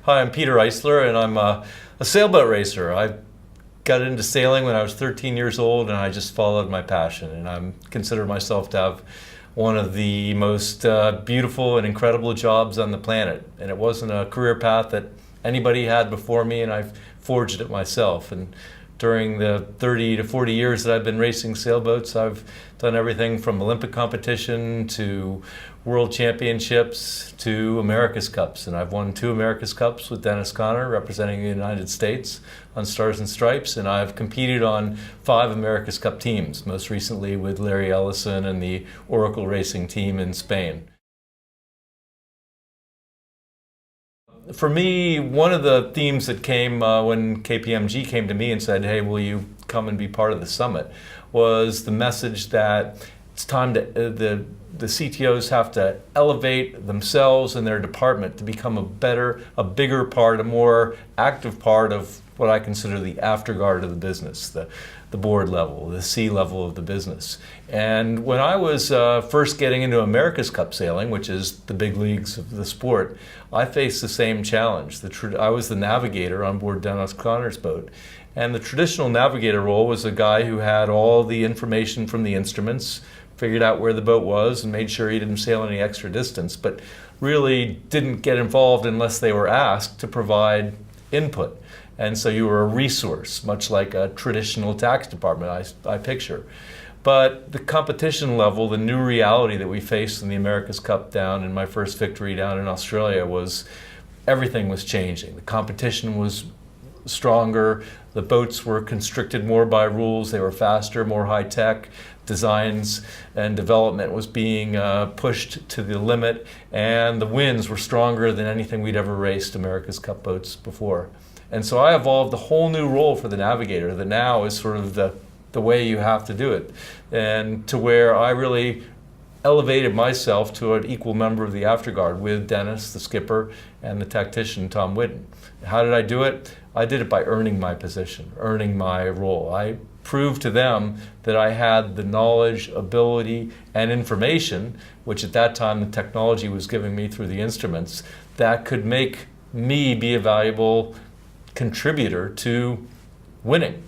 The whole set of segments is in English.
Hi, I'm Peter Eisler, and I'm a sailboat racer. I got into sailing when I was 13 years old, and I just followed my passion. And I consider myself to have one of the most beautiful and incredible jobs on the planet. And it wasn't a career path that anybody had before me, and I've forged it myself. And during the 30 to 40 years that I've been racing sailboats, I've done everything from Olympic competition to World Championships to America's Cups. And I've won 2 America's Cups with Dennis Conner representing the United States on Stars and Stripes. And I've competed on 5 America's Cup teams, most recently with Larry Ellison and the Oracle Racing team in Spain. For me, one of the themes that came when KPMG came to me and said, hey, will you come and be part of the summit, was the message that it's time to, the CTOs have to elevate themselves and their department to become a bigger part, a more active part of what I consider the afterguard of the business, the board level, the C level of the business. And when I was first getting into America's Cup sailing, which is the big leagues of the sport, I faced the same challenge. I was the navigator on board Dennis Conner's boat. And the traditional navigator role was a guy who had all the information from the instruments, figured out where the boat was, and made sure he didn't sail any extra distance, but really didn't get involved unless they were asked to provide input. And so you were a resource, much like a traditional tax department I picture. But the competition level, the new reality that we faced in the America's Cup down in my first victory down in Australia was everything was changing. The competition was stronger, the boats were constricted more by rules, they were faster, more high-tech, designs and development was being pushed to the limit, and the winds were stronger than anything we'd ever raced America's Cup boats before. And so I evolved a whole new role for the navigator that now is sort of the way you have to do it, and to where I really elevated myself to an equal member of the afterguard with Dennis, the skipper, and the tactician, Tom Whitten. How did I do it? I did it by earning my position, earning my role. I proved to them that I had the knowledge, ability, and information, which at that time the technology was giving me through the instruments, that could make me be a valuable contributor to winning.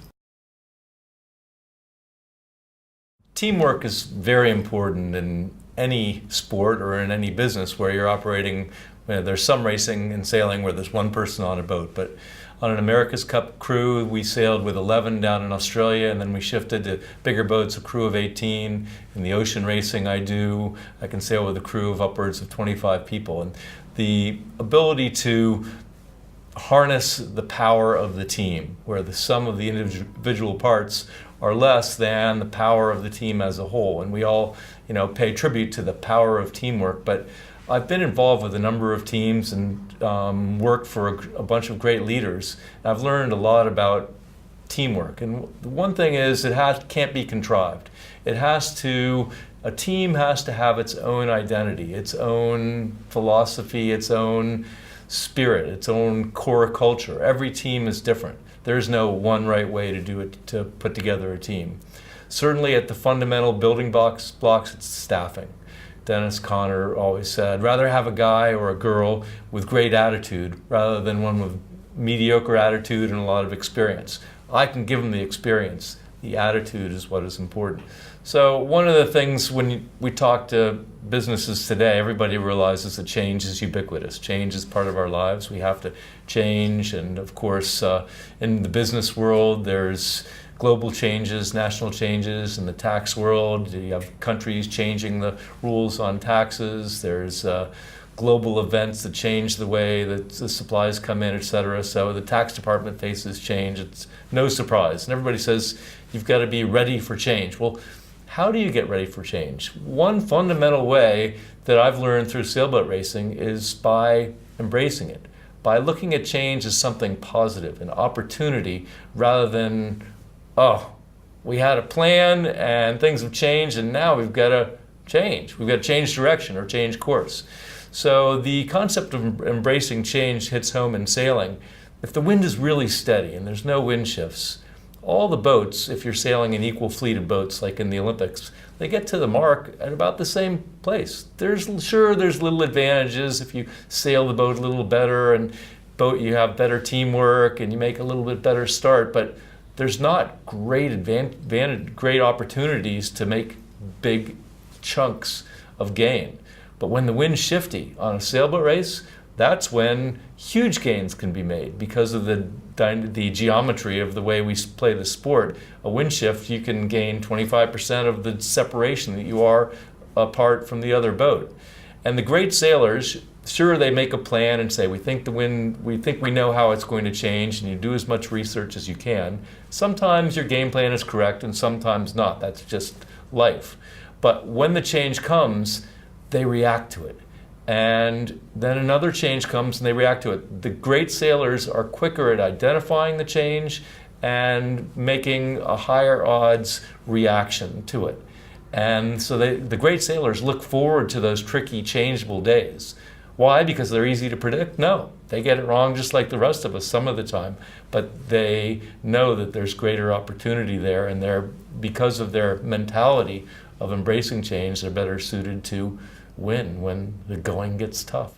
Teamwork is very important in any sport or in any business where you're operating. There's some racing and sailing where there's one person on a boat, but on an America's Cup crew, we sailed with 11 down in Australia, and then we shifted to bigger boats, a crew of 18. In the ocean racing I can sail with a crew of upwards of 25 people. And the ability to harness the power of the team, where the sum of the individual parts are less than the power of the team as a whole. And we all, pay tribute to the power of teamwork. But I've been involved with a number of teams and worked for a bunch of great leaders. And I've learned a lot about teamwork. And the one thing is it can't be contrived. A team has to have its own identity, its own philosophy, its own spirit, its own core culture. Every team is different. There's no one right way to do it, to put together a team. Certainly at the fundamental building blocks, it's staffing. Dennis Conner always said, rather have a guy or a girl with great attitude rather than one with mediocre attitude and a lot of experience. I can give them the experience. The attitude is what is important. So one of the things when we talk to businesses today, everybody realizes that change is ubiquitous. Change is part of our lives. We have to change. And of course, in the business world, there's global changes, national changes. In the tax world, you have countries changing the rules on taxes. There's global events that change the way that the supplies come in, et cetera. So the tax department faces change. It's no surprise. And everybody says, you've got to be ready for change. Well, how do you get ready for change? One fundamental way that I've learned through sailboat racing is by embracing it, by looking at change as something positive, an opportunity, rather than, oh, we had a plan and things have changed and now we've got to change. We've got to change direction or change course. So the concept of embracing change hits home in sailing. If the wind is really steady and there's no wind shifts, all the boats, if you're sailing an equal fleet of boats like in the Olympics, they get to the mark at about the same place. There's little advantages if you sail the boat a little better, boat, you have better teamwork and you make a little bit better start, but there's not great opportunities to make big chunks of gain. But when the wind's shifty on a sailboat race, that's when huge gains can be made because of the geometry of the way we play the sport. A wind shift, you can gain 25% of the separation that you are apart from the other boat. And the great sailors, sure, they make a plan and say, we think we know how it's going to change, and you do as much research as you can. Sometimes your game plan is correct and sometimes not. That's just life. But when the change comes, they react to it. And then another change comes and they react to it. The great sailors are quicker at identifying the change and making a higher odds reaction to it. And so the great sailors look forward to those tricky, changeable days. Why? Because they're easy to predict? No. They get it wrong just like the rest of us some of the time. But they know that there's greater opportunity there, and because of their mentality of embracing change, they're better suited to win when the going gets tough.